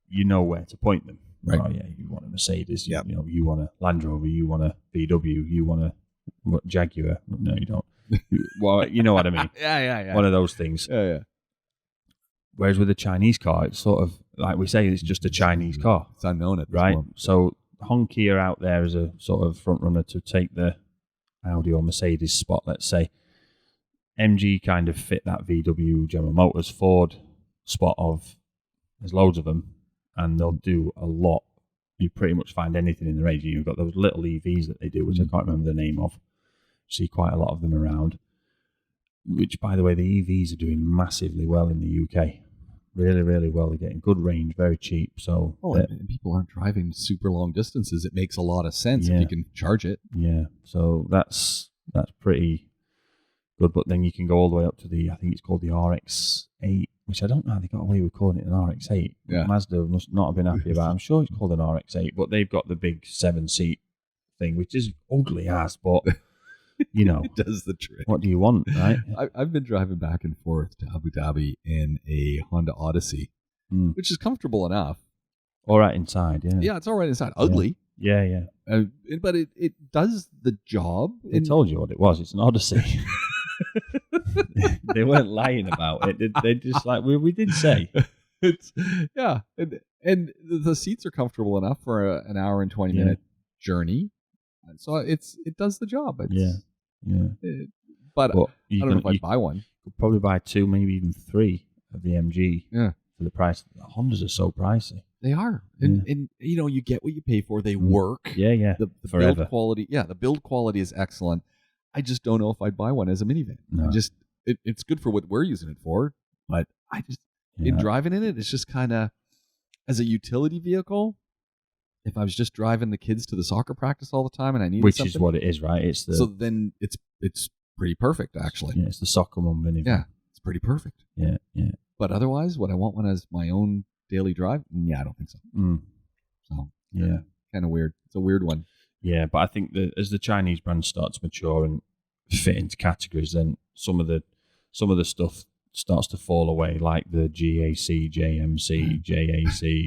You know where to point them. Right. Oh, yeah, you want a Mercedes, you want a Land Rover, you want a VW, you want a Jaguar. No, you don't. Well, you know what I mean. Yeah. One of those things. Yeah. Whereas with a Chinese car, it's sort of, like we say, it's just a Chinese car. It's unknown at this right? moment. So Honky are out there as a sort of front runner to take the Audi or Mercedes spot, let's say. MG kind of fit that VW, General Motors, Ford spot of, there's loads of them, and they'll do a lot. You pretty much find anything in the range. You've got those little EVs that they do, which I can't remember the name of. See quite a lot of them around. Which, by the way, the EVs are doing massively well in the UK. Really, really well. They're getting good range, very cheap. So, and people aren't driving super long distances. It makes a lot of sense if you can charge it. Yeah, so that's pretty good. But then you can go all the way up to I think it's called the RX-8, which I don't know how they got away with calling it an RX-8. Yeah. Mazda must not have been happy about it. I'm sure it's called an RX-8, but they've got the big 7-seat thing, which is ugly as, but... it does the trick. What do you want, right? I've been driving back and forth to Abu Dhabi in a Honda Odyssey, which is comfortable enough. All right inside, yeah. Yeah, it's all right inside. Ugly. Yeah. But it does the job. They told you what it was. It's an Odyssey. They weren't lying about it. They just like, we did say. And the seats are comfortable enough for an hour and 20 minute journey. So it does the job. But I don't know if I'd buy one. Could probably buy 2, maybe even 3 of the MG. Yeah. For the price. The Hondas are so pricey. They are. And you get what you pay for. They work. Yeah. The build quality. Yeah, the build quality is excellent. I just don't know if I'd buy one as a minivan. No. It's good for what we're using it for, but in driving in it, it's just kind of as a utility vehicle. If I was just driving the kids to the soccer practice all the time and I needed something, is what it is, right? So then it's pretty perfect, actually. Yeah, it's the soccer mom minivan. Yeah, it's pretty perfect. Yeah. But otherwise, would I want one as my own daily drive? Yeah, I don't think so. So kind of weird. It's a weird one. Yeah, but I think that as the Chinese brand starts to mature and fit into categories, then some of the stuff starts to fall away, like the GAC, JMC, JAC.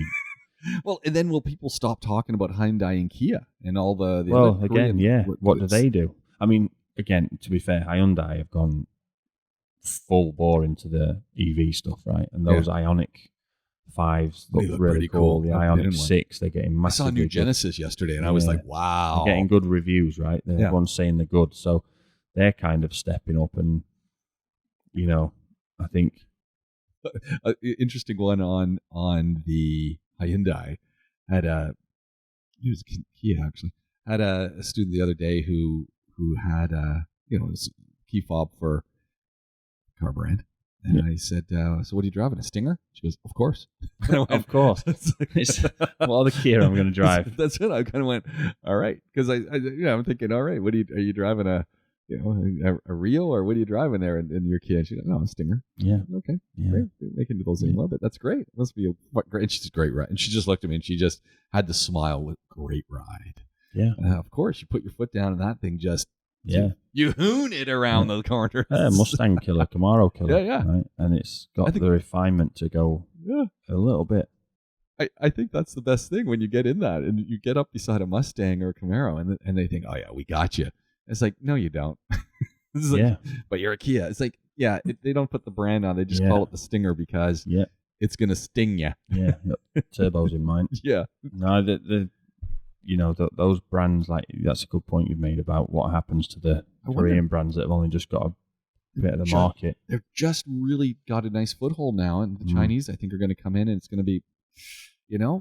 Well, and then will people stop talking about Hyundai and Kia and all the well, other again, Korean what do they do? I mean, again, to be fair, Hyundai have gone full bore into the EV stuff, right? And those Ioniq 5s look really cool. The Ioniq 6, they're getting massive. I saw a new Genesis yesterday, and I was like, wow. They're getting good reviews, right? Everyone's saying they're good. So they're kind of stepping up, and, I think Interesting one on the Hyundai. He was a Kia actually. Had a student the other day who had this key fob for a car brand. And I said, so what are you driving, a Stinger? She goes, of course. Of course. What other Kia I'm going to drive? That's it. I kind of went, all right. Because I'm thinking, all right, are you driving a Rio, or what are you driving there in your Kia? And she goes, no, a Stinger. Yeah. Okay. Yeah. Great. They make into those anymore, but that's great. It must be a great. And she's a great ride. And she just looked at me and she just had the smile with great ride. Yeah. Of course, you put your foot down and that thing just, you hoon it around the corners. Mustang killer, Camaro killer. Yeah. Right? And it's got the refinement to go a little bit. I think that's the best thing when you get in that and you get up beside a Mustang or a Camaro and they think, oh yeah, we got you. It's like, no, you don't. But you're a Kia. It's like, they don't put the brand on. They just call it the Stinger because it's going to sting you. Yeah, turbos in mind. Yeah. No, those brands, like, that's a good point you've made about what happens to the Korean brands that have only just got a bit of the market. They've just really got a nice foothold now, and the Chinese, I think, are going to come in, and it's going to be,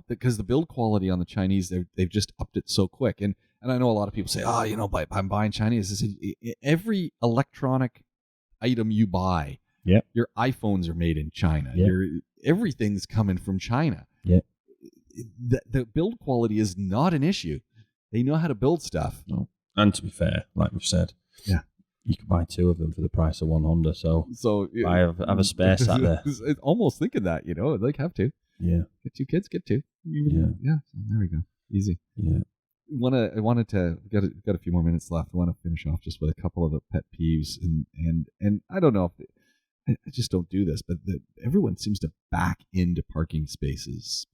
because the build quality on the Chinese, they've just upped it so quick. And I know a lot of people say, I'm buying Chinese. I say, every electronic item you buy, your iPhones are made in China. Everything's coming from China. Yeah. The build quality is not an issue. They know how to build stuff. No. And to be fair, like we've said, you can buy two of them for the price of one Honda. So I have a spare sat there. Almost thinking that, like have to. Yeah. Get two kids, get two. Yeah. So there we go. Easy. Yeah. I wanted to got a few more minutes left. I want to finish off just with a couple of the pet peeves and I don't know if I just don't do this, but everyone seems to back into parking spots.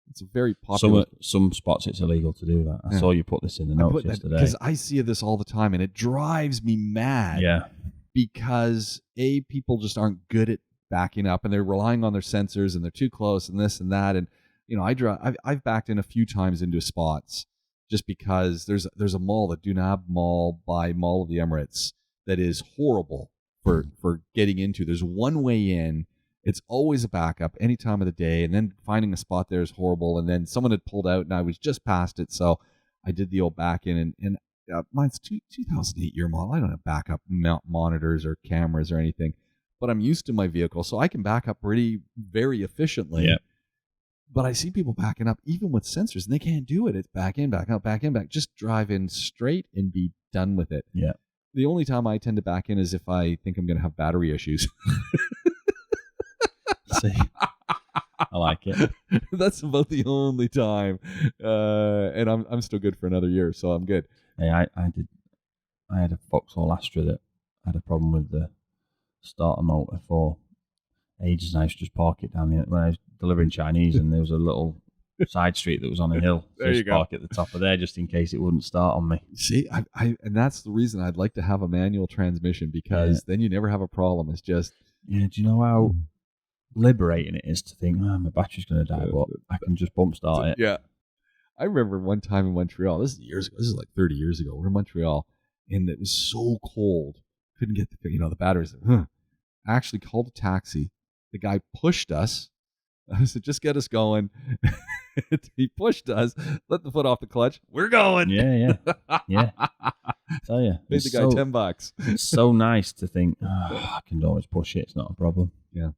It's a very popular. Some spots it's illegal to do that. I saw you put this in the notes yesterday. Because I see this all the time, and it drives me mad. Yeah. Because people just aren't good at backing up, and they're relying on their sensors, and they're too close, and this and that, and I've backed in a few times into spots just because there's a mall, the Dunab Mall by Mall of the Emirates, that is horrible for getting into. There's one way in. It's always a backup any time of the day, and then finding a spot there is horrible. And then someone had pulled out, and I was just past it, so I did the old back in. And mine's 2008 year model. I don't have backup monitors or cameras or anything, but I'm used to my vehicle, so I can back up very efficiently. Yeah. But I see people backing up even with sensors, and they can't do it. It's back in, back out, back in, back. Just drive in straight and be done with it. Yeah. The only time I tend to back in is if I think I'm going to have battery issues. See, I like it. That's about the only time, and I'm still good for another year, so I'm good. Hey, I had a Vauxhall Astra that had a problem with the starter motor for ages, and I used to just park it down when I was delivering Chinese, and there was a little side street that was on a hill. So there you go. Park at the top of there just in case it wouldn't start on me. See, and that's the reason I'd like to have a manual transmission, because then you never have a problem. It's just do you know how liberating it is to think, my battery's going to die, but I can just bump start it. Yeah. I remember one time in Montreal, this is years ago, this is like 30 years ago, we're in Montreal, and it was so cold, couldn't get the batteries. I actually called a taxi. The guy pushed us. I said, just get us going. He pushed us, let the foot off the clutch. We're going. Yeah. I tell you. Paid the guy $10. It's so nice to think, I can always push it. It's not a problem. Yeah.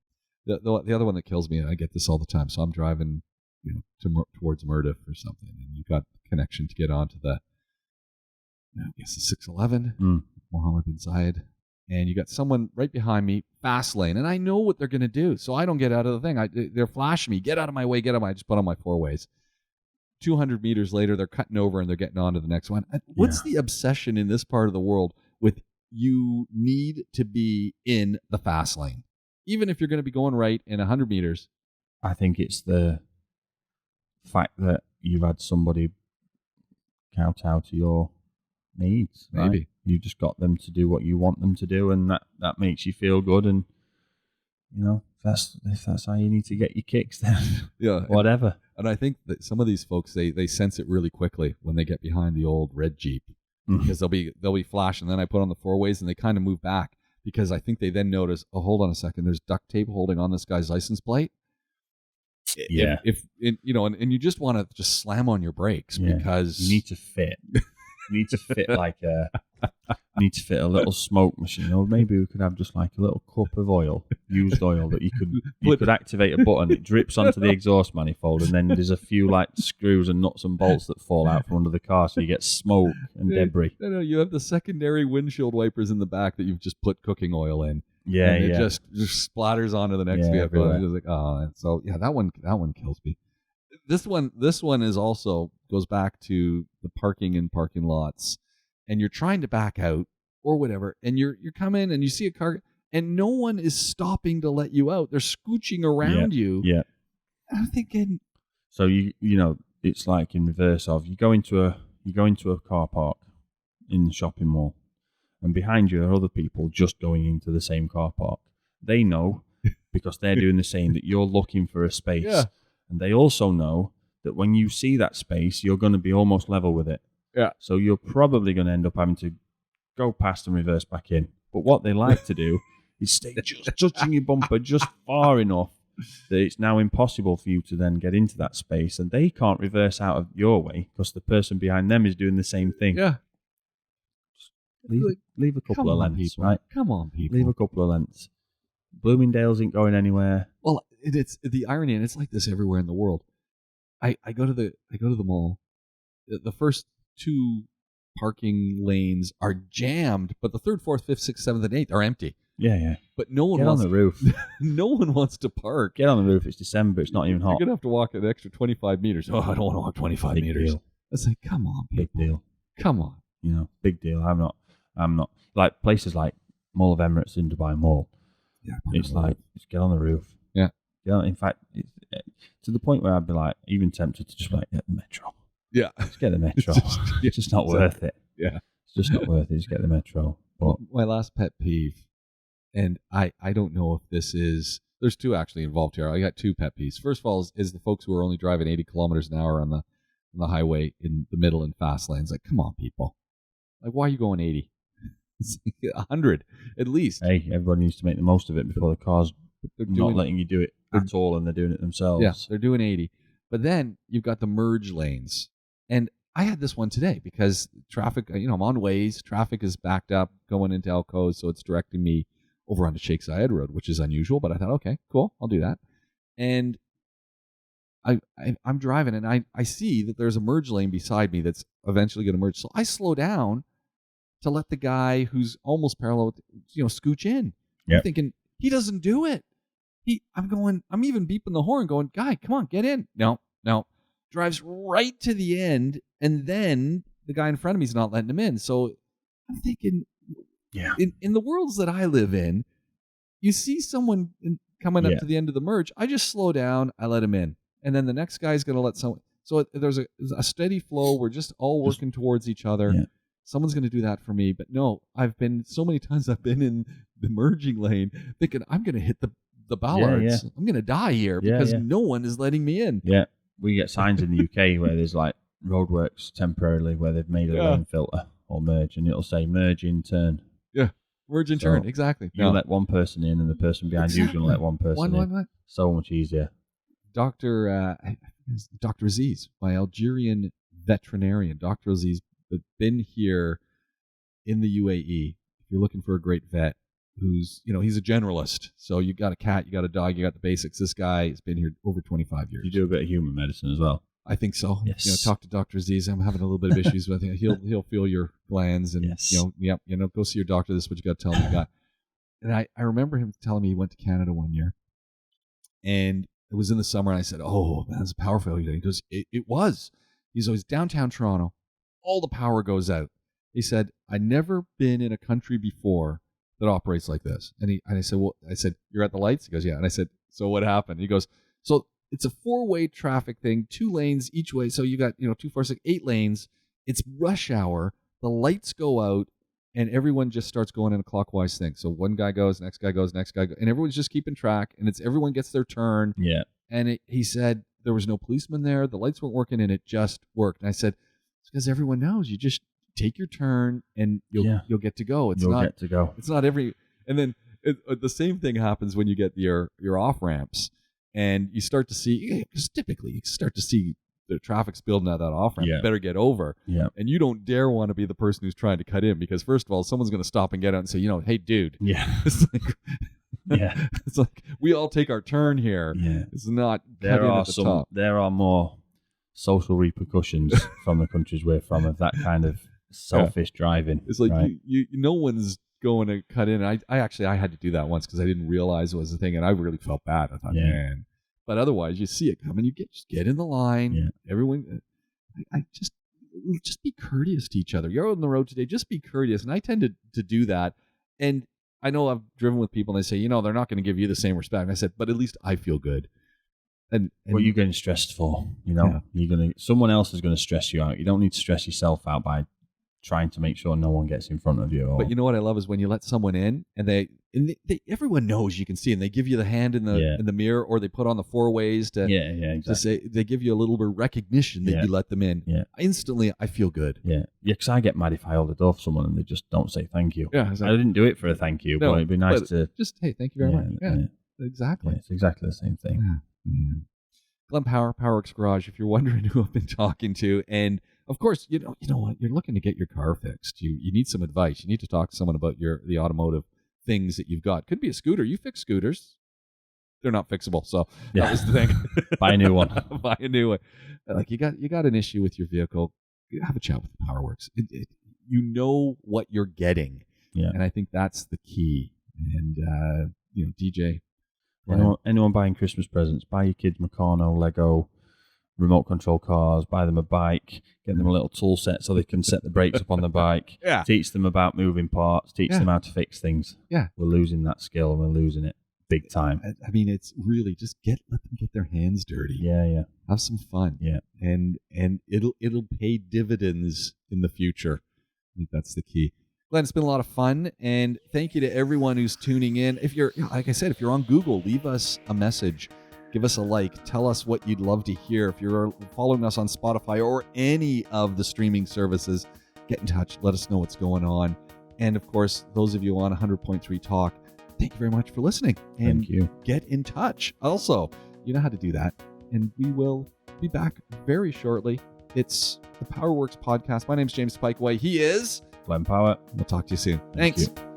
The other one that kills me, and I get this all the time, so I'm driving towards Murdiff or something, and you've got connection to get onto the 611, Mohammed bin Zayed, and you got someone right behind me, fast lane, and I know what they're going to do, so I don't get out of the thing. They're flashing me, get out of my way, get out of my way. I just put on my four ways. 200 meters later, they're cutting over and they're getting on to the next one. What's the obsession in this part of the world with you need to be in the fast lane? Even if you're going to be going right in 100 meters. I think it's the fact that you've had somebody kowtow to your needs. Right? Maybe. You've just got them to do what you want them to do, and that makes you feel good. And, if that's how you need to get your kicks, then whatever. And I think that some of these folks, they sense it really quickly when they get behind the old red Jeep. Because they'll be flashing. Then I put on the four ways, and they kind of move back. because I think they then notice, oh, hold on a second, there's duct tape holding on this guy's license plate. Yeah. If and you just want to just slam on your brakes because you need to fit. You need to fit need to fit a little smoke machine, or maybe we could have just like a little cup of oil, used oil that you could activate a button. It drips onto the exhaust manifold, and then there's a few like screws and nuts and bolts that fall out from under the car, so you get smoke and debris. No, you have the secondary windshield wipers in the back that you've just put cooking oil in. Yeah, and it just splatters onto the next vehicle. Everywhere. And it's like, oh, so yeah, that one kills me. This one is also goes back to the parking in parking lots, and you're trying to back out or whatever, and you're coming and you see a car, and no one is stopping to let you out. They're scooching around you. Yeah, I'm thinking. So you know, it's like in reverse of you go into a car park in the shopping mall, and behind you are other people just going into the same car park. They know because they're doing the same that you're looking for a space. Yeah. And they also know that when you see that space, you're going to be almost level with it. Yeah. So you're probably going to end up having to go past and reverse back in. But what they like to do is stay just touching your bumper just far enough that it's now impossible for you to then get into that space, and they can't reverse out of your way because the person behind them is doing the same thing. Yeah. Leave a couple of lengths, people. right? Come on, people. Leave a couple of lengths. Bloomingdale's ain't going anywhere. Well, it's the irony, and it's like this everywhere in the world. I go to the mall. The first two parking lanes are jammed, but the third, fourth, fifth, sixth, seventh, and eighth are empty. Yeah. But no one Get wants on the roof. No one wants to park. Get on the roof. It's December. It's not even hot. You're gonna have to walk an extra 25 meters. Oh, I don't want to walk 25 Big meters. deal. It's like, come on, people. Big deal. Come on. You know, big deal. I'm not like places like Mall of Emirates in Dubai Mall. Yeah, it's like just get on the roof. Yeah. In fact, to the point where I'd be like even tempted to just like get the metro. Yeah. Just get the metro. It's just not worth it. Yeah. It's just not worth it. Just get the metro. But my last pet peeve, and I don't know if this is, there's two actually involved here. I got two pet peeves. First of all is the folks who are only driving 80 kilometers an hour on the highway in the middle and fast lanes. Like, come on, people. Like, why are you going 80? It's like 100 at least. Hey, everyone needs to make the most of it before the car's not letting you do it at all, and they're doing it themselves. Yeah, they're doing 80. But then you've got the merge lanes. And I had this one today because traffic, I'm on Waze. Traffic is backed up going into El Coz, so it's directing me over onto Sheikh Zayed Road, which is unusual. But I thought, okay, cool, I'll do that. And I'm driving, and I see that there's a merge lane beside me that's eventually going to merge. So I slow down to let the guy who's almost parallel, scooch in. Yep. I'm thinking, he doesn't do it. I'm even beeping the horn going, guy, come on, get in. No. Drives right to the end, and then the guy in front of me is not letting him in. So I'm thinking, in the worlds that I live in, you see someone coming up to the end of the merge, I just slow down, I let him in. And then the next guy's going to let someone. So there's a steady flow. We're just all working towards each other. Yeah. Someone's going to do that for me. But no, so many times I've been in the merging lane thinking I'm going to hit the bollards. I'm going to die here because no one is letting me in. Yeah. We get signs in the UK where there's like roadworks temporarily where they've made a lane filter or merge, and it'll say merge in turn. Yeah. Merge in turn. Exactly. You let one person in, and the person behind you is going to let one person in. One. So much easier. Dr. Aziz, my Algerian veterinarian. Dr. Aziz, been here in the UAE. If you're looking for a great vet who's, he's a generalist. So you got a cat, you got a dog, you got the basics. This guy has been here over 25 years. You do a bit of human medicine as well. I think so. Yes. Talk to Dr. Aziz. I'm having a little bit of issues with him. He'll feel your glands and, go see your doctor. This is what you got to tell him you got. And I remember him telling me he went to Canada one year. And it was in the summer, and I said, oh, man, it's a power failure. He goes, it was. He's always downtown Toronto. All the power goes out. He said, I'd never been in a country before that operates like this. And I said, you're at the lights? He goes, yeah. And I said, so what happened? He goes, so it's a 4-way traffic thing, 2 lanes each way. So you got, 2, 4, 6, 8 lanes. It's rush hour. The lights go out, and everyone just starts going in a clockwise thing. So one guy goes, next guy goes, next guy goes, and everyone's just keeping track, and everyone gets their turn. Yeah. And he said there was no policeman there. The lights weren't working, and it just worked. And I said, it's because everyone knows. You just take your turn, and you'll get to go. It's not every. And then the same thing happens when you get your off ramps, and you start to see, because typically you start to see the traffic's building at that off ramp. Yeah. You better get over. Yeah. And you don't dare want to be the person who's trying to cut in, because first of all, someone's going to stop and get out and say, hey, dude. Yeah. It's like, yeah. It's like we all take our turn here. Yeah. It's not cut in at the top. There are more social repercussions from the countries we're from of that kind of selfish driving. It's like right? no one's going to cut in. I had to do that once because I didn't realize it was a thing, and I really felt bad. I thought, man. But otherwise, you see it coming. You just get in the line. Yeah. Everyone, I just be courteous to each other. You're on the road today. Just be courteous, and I tend to do that. And I know I've driven with people, and they say, they're not going to give you the same respect. And I said, but at least I feel good. And what are you getting stressed for? Someone else is going to stress you out. You don't need to stress yourself out by trying to make sure no one gets in front of you. But you know what I love is when you let someone in, and they everyone knows you can see, and they give you the hand in the mirror, or they put on the four ways to exactly. to say, they give you a little bit of recognition that you let them in. Yeah. Instantly, I feel good. Yeah, because I get mad if I hold the door for someone and they just don't say thank you. Yeah, exactly. I didn't do it for a thank you, but it'd be nice to just, hey, thank you very much. Yeah, exactly. Yeah, it's exactly the same thing. Yeah. Mm-hmm. Glenn Power, Powerworks Garage, if you're wondering who I've been talking to. And of course, you know what, you're looking to get your car fixed. You need some advice. You need to talk to someone about the automotive things that you've got. Could be a scooter. You fix scooters. They're not fixable. So that was the thing. Buy a new one. Buy a new one. Like you got an issue with your vehicle, have a chat with Powerworks. You know what you're getting. Yeah. And I think that's the key. And, DJ. Anyone buying Christmas presents, buy your kids Meccano, Lego, remote control cars, buy them a bike, get them a little tool set so they can set the brakes up on the bike, teach them about moving parts, teach them how to fix things. Yeah. We're losing that skill and we're losing it big time. I mean, it's really just let them get their hands dirty. Yeah. Have some fun. Yeah. And it'll pay dividends in the future. I think that's the key. Glenn, it's been a lot of fun, and thank you to everyone who's tuning in. If you're, like I said, if you're on Google, leave us a message. Give us a like. Tell us what you'd love to hear. If you're following us on Spotify or any of the streaming services, get in touch. Let us know what's going on. And, of course, those of you on 100.3 Talk, thank you very much for listening. And thank you. Get in touch. Also, you know how to do that. And we will be back very shortly. It's the Powerworks podcast. My name's James Piecowye. He is Glenn Power. We'll talk to you soon. Thanks. Thank you.